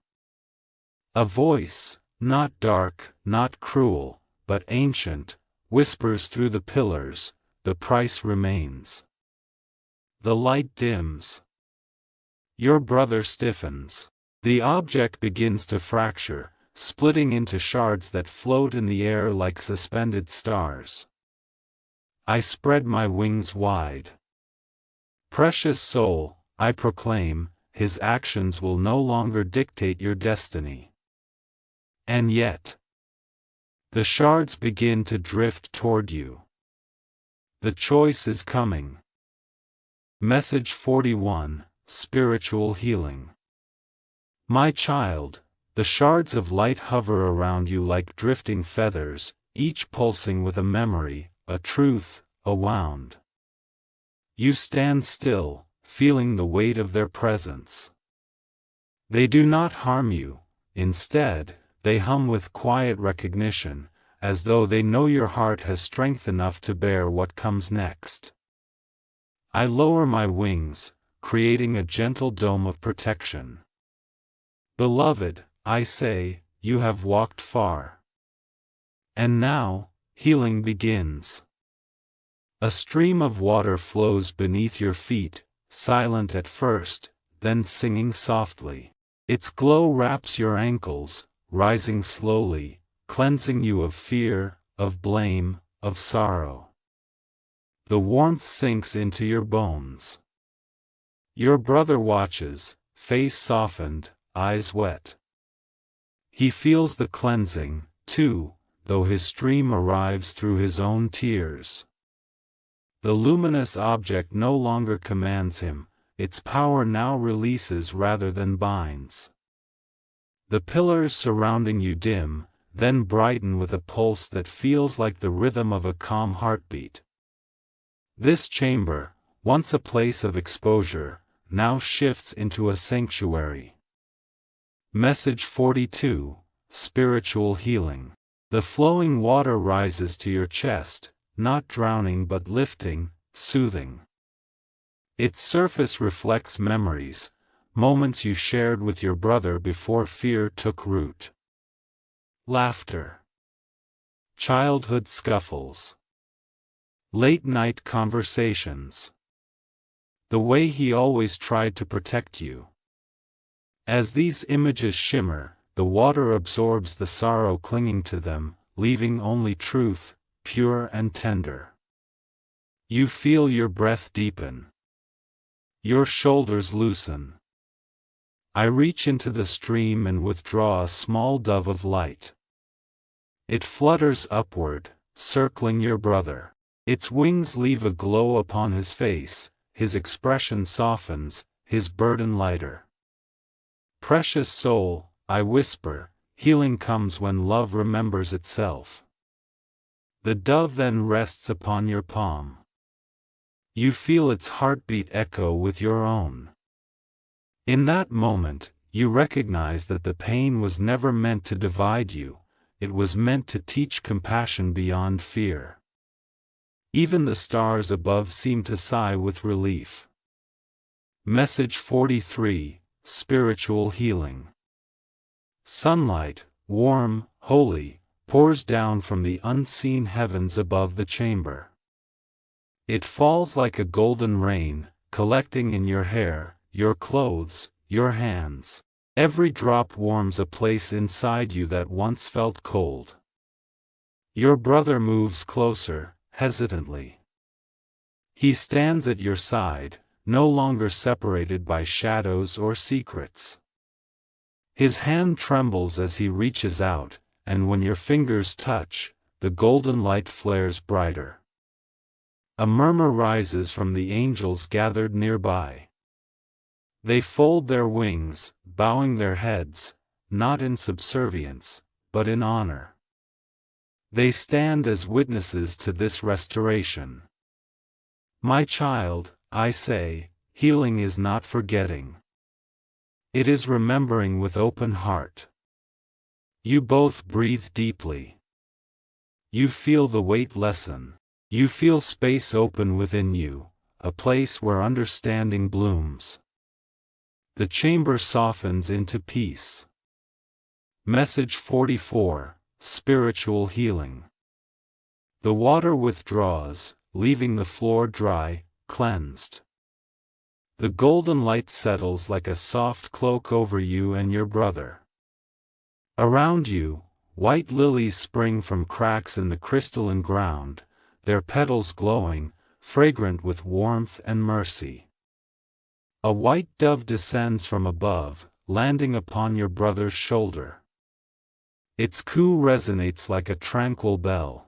A voice, not dark, not cruel, but ancient, whispers through the pillars, the price remains. The light dims. Your brother stiffens. The object begins to fracture, splitting into shards that float in the air like suspended stars. I spread my wings wide. Precious soul, I proclaim, his actions will no longer dictate your destiny. And yet, the shards begin to drift toward you. The choice is coming. Message 41, Spiritual Healing. My child, the shards of light hover around you like drifting feathers, each pulsing with a memory, a truth, a wound. You stand still, feeling the weight of their presence. They do not harm you, instead, they hum with quiet recognition, as though they know your heart has strength enough to bear what comes next. I lower my wings, creating a gentle dome of protection. Beloved, I say, you have walked far. And now, healing begins. A stream of water flows beneath your feet, silent at first, then singing softly. Its glow wraps your ankles, rising slowly, cleansing you of fear, of blame, of sorrow. The warmth sinks into your bones. Your brother watches, face softened, eyes wet. He feels the cleansing, too, though his stream arrives through his own tears. The luminous object no longer commands him, its power now releases rather than binds. The pillars surrounding you dim, then brighten with a pulse that feels like the rhythm of a calm heartbeat. This chamber, once a place of exposure, now shifts into a sanctuary. Message 42, Spiritual Healing. The flowing water rises to your chest, not drowning but lifting, soothing. Its surface reflects memories, moments you shared with your brother before fear took root. Laughter. Childhood scuffles. Late-night conversations. The way he always tried to protect you. As these images shimmer, the water absorbs the sorrow clinging to them, leaving only truth, pure and tender. You feel your breath deepen. Your shoulders loosen. I reach into the stream and withdraw a small dove of light. It flutters upward, circling your brother. Its wings leave a glow upon his face, his expression softens, his burden lighter. Precious soul, I whisper, healing comes when love remembers itself. The dove then rests upon your palm. You feel its heartbeat echo with your own. In that moment, you recognize that the pain was never meant to divide you, it was meant to teach compassion beyond fear. Even the stars above seem to sigh with relief. Message 43, Spiritual Healing. Sunlight, warm, holy, pours down from the unseen heavens above the chamber. It falls like a golden rain, collecting in your hair, your clothes, your hands. Every drop warms a place inside you that once felt cold. Your brother moves closer, hesitantly. He stands at your side, no longer separated by shadows or secrets. His hand trembles as he reaches out, and when your fingers touch, the golden light flares brighter. A murmur rises from the angels gathered nearby. They fold their wings, bowing their heads, not in subservience, but in honor. They stand as witnesses to this restoration. My child, I say, healing is not forgetting. It is remembering with open heart. You both breathe deeply. You feel the weight lessen. You feel space open within you, a place where understanding blooms. The chamber softens into peace. Message 44, Spiritual Healing. The water withdraws, leaving the floor dry, cleansed. The golden light settles like a soft cloak over you and your brother. Around you, white lilies spring from cracks in the crystalline ground, their petals glowing, fragrant with warmth and mercy. A white dove descends from above, landing upon your brother's shoulder. Its coo resonates like a tranquil bell.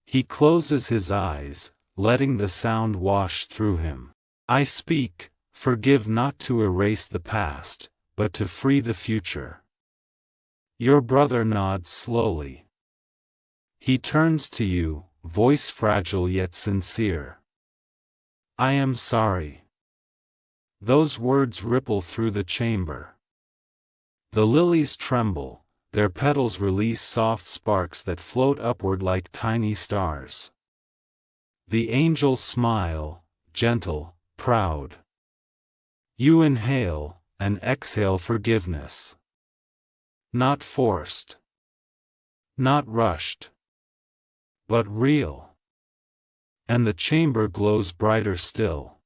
He closes his eyes, letting the sound wash through him. I speak, forgive not to erase the past, but to free the future. Your brother nods slowly. He turns to you, voice fragile yet sincere. I am sorry. Those words ripple through the chamber. The lilies tremble, their petals release soft sparks that float upward like tiny stars. The angels smile, gentle, proud. You inhale, and exhale forgiveness. Not forced. Not rushed. But real. And the chamber glows brighter still.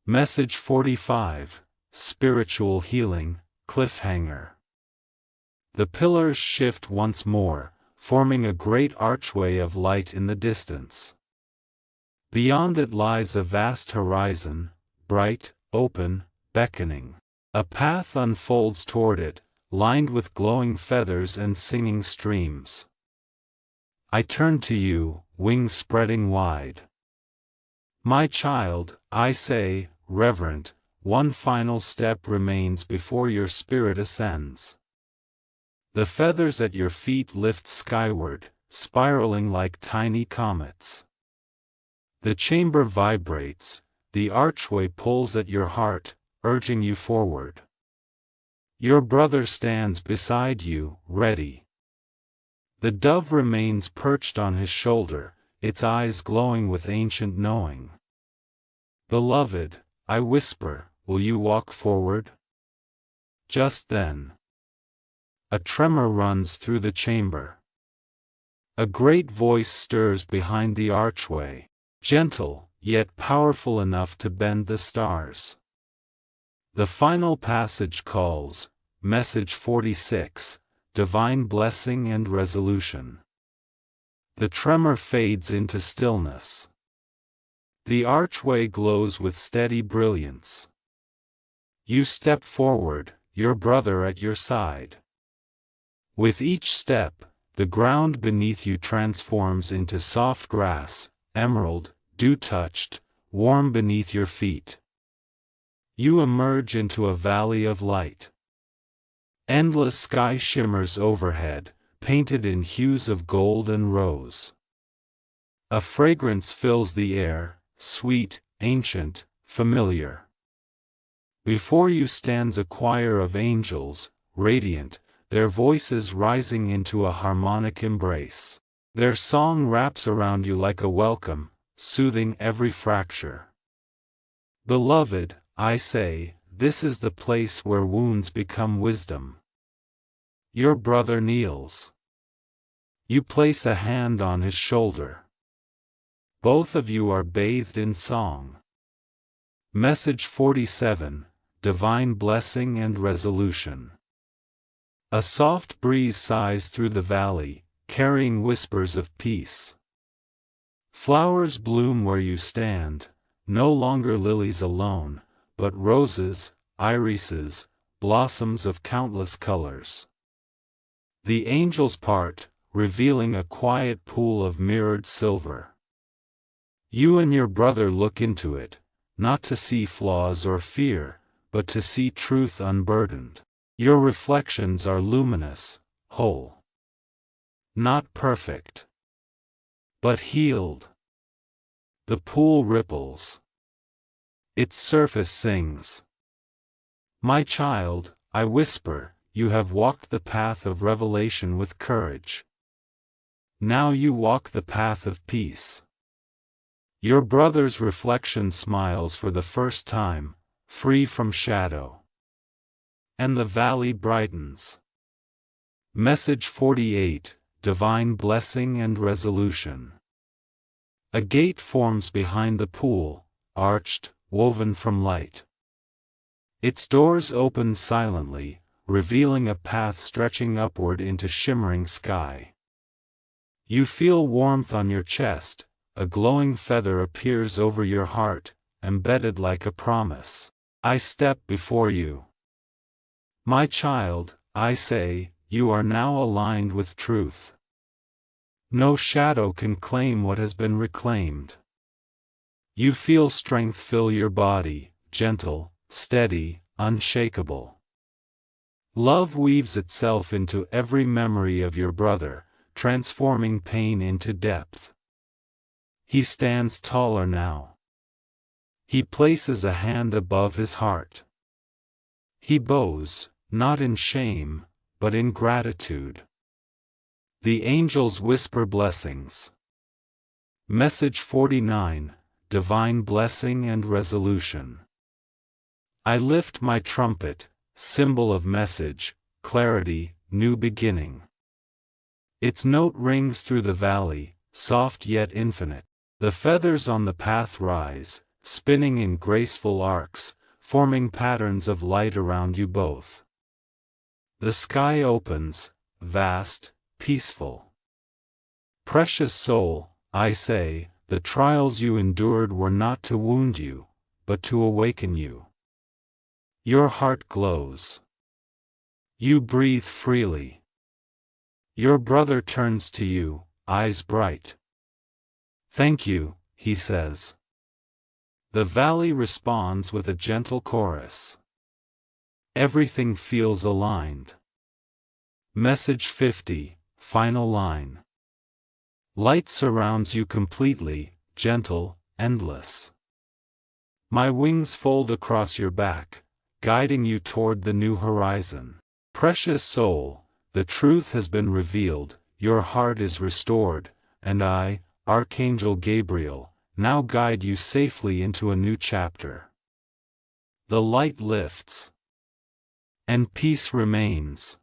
Message 45, Spiritual Healing, Cliffhanger. The pillars shift once more, forming a great archway of light in the distance. Beyond it lies a vast horizon, bright, open, beckoning. A path unfolds toward it, lined with glowing feathers and singing streams. I turn to you, wings spreading wide. My child, I say, reverent, one final step remains before your spirit ascends. The feathers at your feet lift skyward, spiraling like tiny comets. The chamber vibrates, the archway pulls at your heart, urging you forward. Your brother stands beside you, ready. The dove remains perched on his shoulder, its eyes glowing with ancient knowing. Beloved, I whisper, will you walk forward? Just then, a tremor runs through the chamber. A great voice stirs behind the archway, gentle, yet powerful enough to bend the stars. The final passage calls, Message 46, Divine Blessing and Resolution. The tremor fades into stillness. The archway glows with steady brilliance. You step forward, your brother at your side. With each step, the ground beneath you transforms into soft grass, emerald, dew-touched, warm beneath your feet. You emerge into a valley of light. Endless sky shimmers overhead, painted in hues of gold and rose. A fragrance fills the air, sweet, ancient, familiar. Before you stands a choir of angels, radiant, their voices rising into a harmonic embrace. Their song wraps around you like a welcome, soothing every fracture. Beloved, I say, this is the place where wounds become wisdom. Your brother kneels. You place a hand on his shoulder. Both of you are bathed in song. Message 47, Divine Blessing and Resolution. A soft breeze sighs through the valley, carrying whispers of peace. Flowers bloom where you stand, no longer lilies alone, but roses, irises, blossoms of countless colors. The angels part, revealing a quiet pool of mirrored silver. You and your brother look into it, not to see flaws or fear, but to see truth unburdened. Your reflections are luminous, whole. Not perfect, but healed. The pool ripples. Its surface sings. My child, I whisper, you have walked the path of revelation with courage. Now you walk the path of peace. Your brother's reflection smiles for the first time, free from shadow. And the valley brightens. Message 48, Divine Blessing and Resolution. A gate forms behind the pool, arched, woven from light. Its doors open silently, revealing a path stretching upward into shimmering sky. You feel warmth on your chest, a glowing feather appears over your heart, embedded like a promise. I step before you. My child, I say, you are now aligned with truth. No shadow can claim what has been reclaimed. You feel strength fill your body, gentle, steady, unshakable. Love weaves itself into every memory of your brother, transforming pain into depth. He stands taller now. He places a hand above his heart. He bows, not in shame, but in gratitude. The angels whisper blessings. Message 49, Divine Blessing and Resolution. I lift my trumpet, symbol of message, clarity, new beginning. Its note rings through the valley, soft yet infinite. The feathers on the path rise, spinning in graceful arcs, forming patterns of light around you both. The sky opens, vast, peaceful. Precious soul, I say, the trials you endured were not to wound you, but to awaken you. Your heart glows. You breathe freely. Your brother turns to you, eyes bright. Thank you, he says. The valley responds with a gentle chorus. Everything feels aligned. Message 50, final line. Light surrounds you completely, gentle, endless. My wings fold across your back, guiding you toward the new horizon. Precious soul, the truth has been revealed, your heart is restored, and I, Archangel Gabriel, now guide you safely into a new chapter. The light lifts, and peace remains.